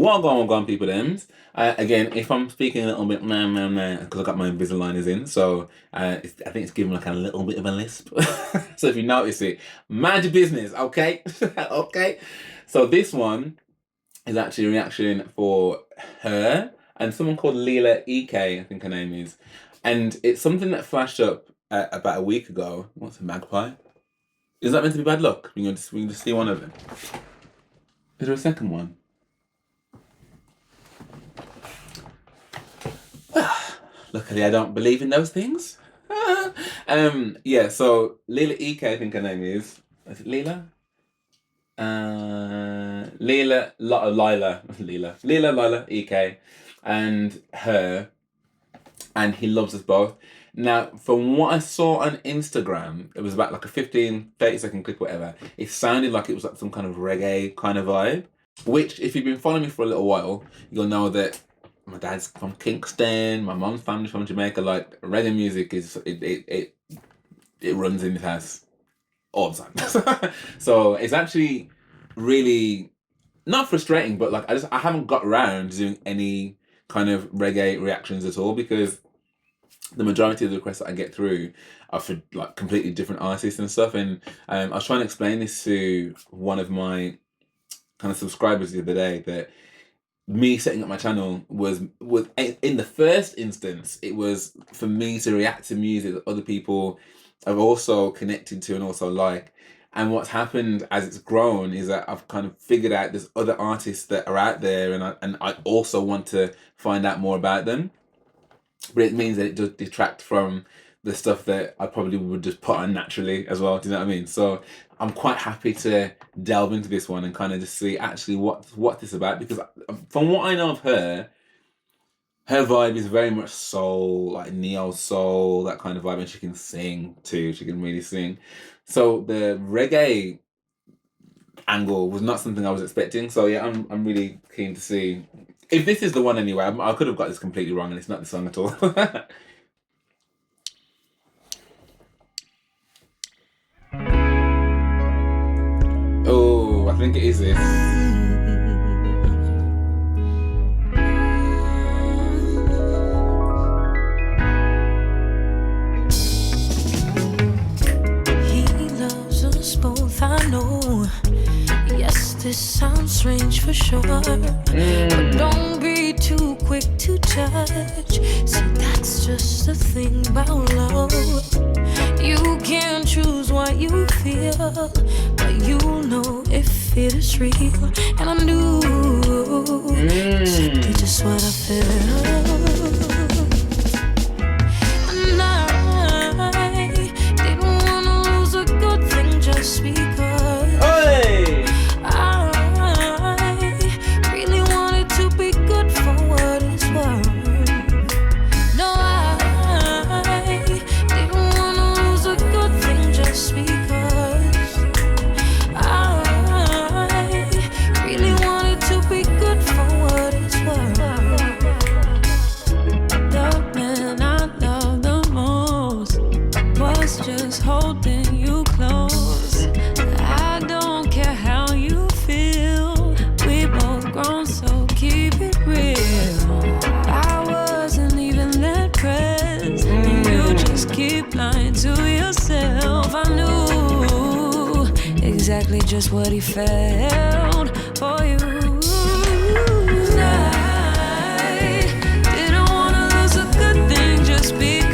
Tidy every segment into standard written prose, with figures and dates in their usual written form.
What going on, people? Them's again, if I'm speaking a little bit because I got my Invisaligners in, so I think it's giving like a little bit of a lisp. So if you notice it, mind your business, okay? Okay. So this one is actually a reaction for her and someone called Lila Ike, I think her name is, and it's something that flashed up about a week ago. What's a magpie? Is that meant to be bad luck? We can just see one of them. Is there a second one? Luckily, I don't believe in those things. Yeah, so Lila Ike, I think her name is. Is it Lila? Lila Ike and H.E.R, and he loves us both. Now, from what I saw on Instagram, it was about like a 15-30 second clip, whatever. It sounded like it was like some kind of reggae kind of vibe, which if you've been following me for a little while, you'll know that my dad's from Kingston, my mom's family's from Jamaica. Like, reggae music is, it runs in this house all the time. So it's actually really not frustrating, but like I haven't got around to doing any kind of reggae reactions at all, because the majority of the requests that I get through are for like completely different artists and stuff. And I was trying to explain this to one of my kind of subscribers the other day, that me setting up my channel was in the first instance, it was for me to react to music that other people have also connected to and also like. And what's happened as it's grown is that I've kind of figured out there's other artists that are out there, and I also want to find out more about them. But it means that it does detract from the stuff that I probably would just put on naturally as well. Do you know what I mean? So I'm quite happy to delve into this one and kind of just see actually what this is about, because from what I know of her vibe is very much soul, like neo soul, that kind of vibe, and she can sing too. She can really sing. So the reggae angle was not something I was expecting. So yeah, I'm really keen to see if this is the one anyway. I could have got this completely wrong, and it's not the song at all. Oh, I think it is this. I know, yes, this sounds strange for sure, but don't be too quick to judge. See, that's just the thing about love. You can't choose what you feel, but you know if it is real. And I knew exactly just what I felt. Just because I really wanted to be good for what it's worth. No, I didn't want to lose a good thing just because I really wanted to be good for what it's worth. The man I love the most was just holding you close. I don't care how you feel, we both grown, so keep it real. I wasn't even that pressed, and you just keep lying to yourself. I knew exactly just what he felt for you. I didn't want to lose a good thing just because.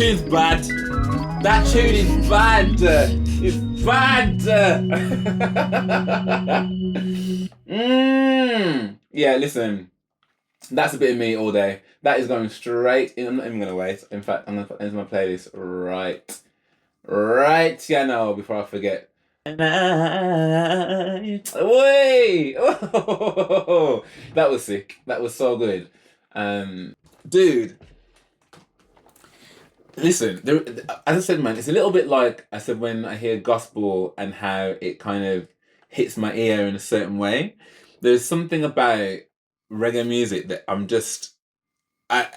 tune's bad. That tune is bad. It's bad. Yeah, listen. That's a bit of me all day. That is going straight in. I'm not even going to wait. In fact, I'm going to put that into my playlist right now before I forget. Wait! Oh, that was sick. That was so good. Dude, listen, there, as I said, man, it's a little bit like I said when I hear gospel and how it kind of hits my ear in a certain way. There's something about reggae music that I'm just, I'm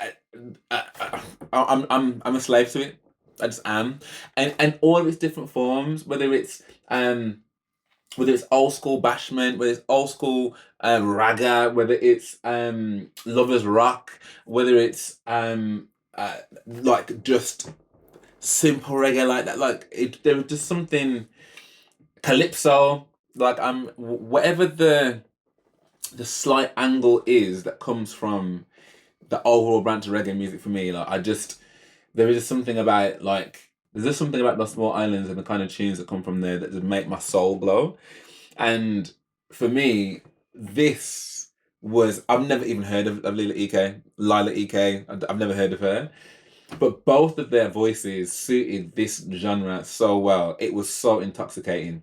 a slave to it. I just am, and all of its different forms, whether it's old school bashment, whether it's old school raga, whether it's lovers rock, whether it's like just simple reggae like that. Like there was just something calypso. Like whatever the slight angle is that comes from the overall branch of reggae music for me. Like there is just something about like. There's just something about those small islands and the kind of tunes that come from there that just make my soul glow. And for me, this was I've never even heard of Lila Ike. I've never heard of her. But both of their voices suited this genre so well. It was so intoxicating.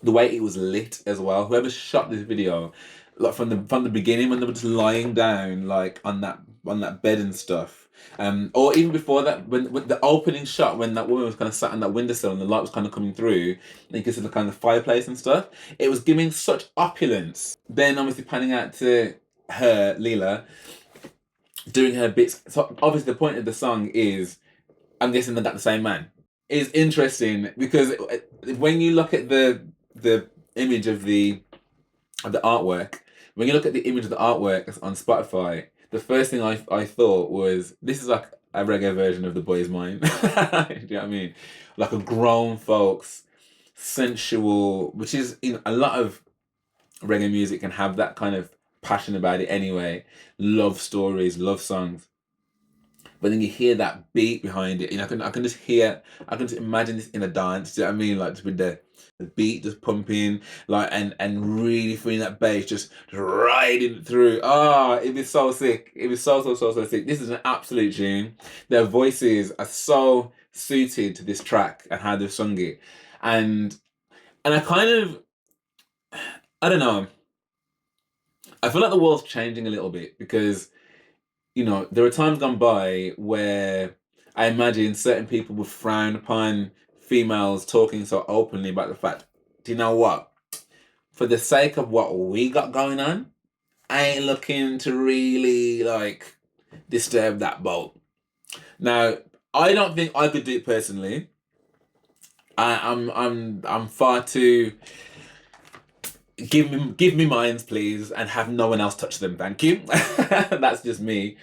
The way it was lit as well. Whoever shot this video, like from the beginning when they were just lying down like on that bed and stuff. Or even before that, when the opening shot, when that woman was kind of sat on that windowsill and the light was kind of coming through, and you could see the kind of fireplace and stuff, it was giving such opulence. Then obviously panning out to her, Lila, doing her bits. So obviously the point of the song is, I'm guessing they got the same man. It's interesting because when you look at the image of the artwork, when you look at the image of the artwork on Spotify, the first thing I thought was, this is like a reggae version of The Boy's Mind. Do you know what I mean? Like a grown folks, sensual, which is, a lot of reggae music can have that kind of passion about it anyway. Love stories, love songs. But then you hear that beat behind it. I can just imagine this in a dance. Do you know what I mean? Like just with the beat just pumping, like and really feeling that bass just riding through. It'd be so sick. It'd be so sick. This is an absolute tune. Their voices are so suited to this track and how they've sung it. And I kind of, I don't know. I feel like the world's changing a little bit because there are times gone by where I imagine certain people would frown upon females talking so openly about the fact, do you know what? For the sake of what we got going on, I ain't looking to really like disturb that boat. Now, I don't think I could do it personally. I'm far too give me mines, please, and have no one else touch them. Thank you. That's just me.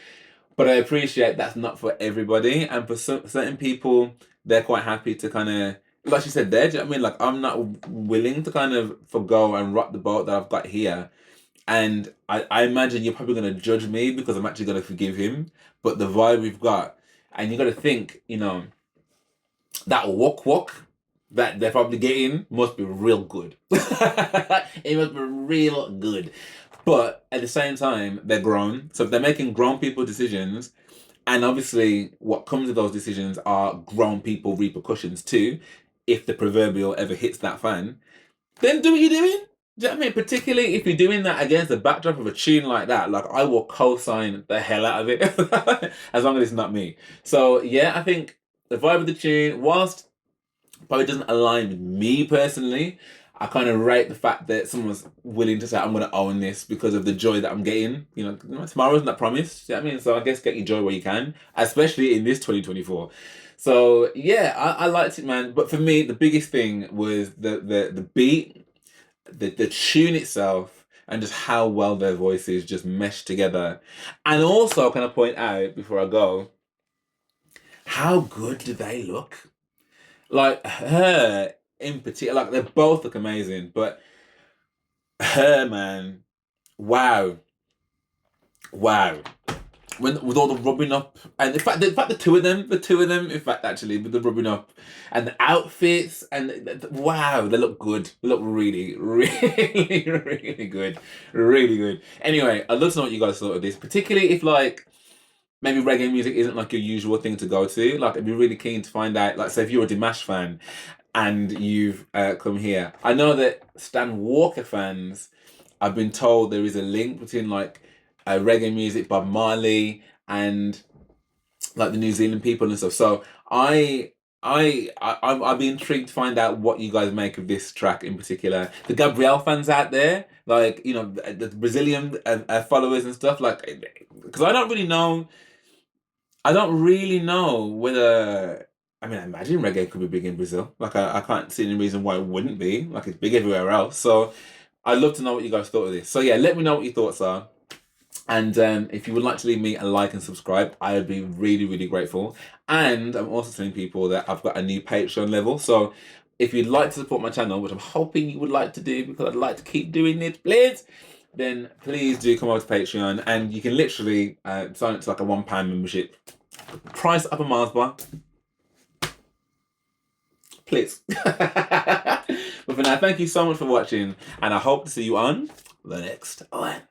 But I appreciate that's not for everybody, and for certain people, they're quite happy to kind of, like she said there, do you know what I mean? Like, I'm not willing to kind of forgo and rock the boat that I've got here. And I imagine you're probably going to judge me because I'm actually going to forgive him. But the vibe we've got, and you got to think, that walk that they're probably getting must be real good. It must be real good. But at the same time, they're grown. So if they're making grown people decisions, and obviously what comes with those decisions are grown people repercussions too, if the proverbial ever hits that fan, then do what you're doing. Do you know what I mean? Particularly if you're doing that against the backdrop of a tune like that, like I will co-sign the hell out of it, as long as it's not me. So yeah, I think the vibe of the tune, whilst probably doesn't align with me personally, I kind of rate the fact that someone's willing to say, I'm going to own this because of the joy that I'm getting. Tomorrow isn't that promised. You know what I mean? So I guess get your joy where you can, especially in this 2024. So yeah, I liked it, man. But for me, the biggest thing was the beat, the tune itself, and just how well their voices just meshed together. And also, can I point out before I go, how good do they look? Like her in particular, like they both look amazing, but her, man, wow. with all the rubbing up, and the two of them, in fact, actually, with the rubbing up and the outfits, and wow, they look good. They look really, really, really good, really good. Anyway, I'd love to know what you guys thought of this, particularly if like maybe reggae music isn't like your usual thing to go to. Like, I'd be really keen to find out. Like, say if you're a Dimash fan and you've come here, I know that Stan Walker fans, I've been told there is a link between like reggae music, Bob Marley, and like the New Zealand people and stuff. So I'd be intrigued to find out what you guys make of this track in particular. The Gabrielle fans out there, like you know the Brazilian followers and stuff, like because I don't really know. I don't really know whether. I mean, I imagine reggae could be big in Brazil. Like, I can't see any reason why it wouldn't be. Like, it's big everywhere else. So, I'd love to know what you guys thought of this. So, yeah, let me know what your thoughts are. And if you would like to leave me a like and subscribe, I would be really, really grateful. And I'm also telling people that I've got a new Patreon level. So, if you'd like to support my channel, which I'm hoping you would like to do because I'd like to keep doing it, please, then please do come over to Patreon, and you can literally sign up to like a £1 membership. Price up a Mars bar. Please. But for now, thank you so much for watching, and I hope to see you on the next one.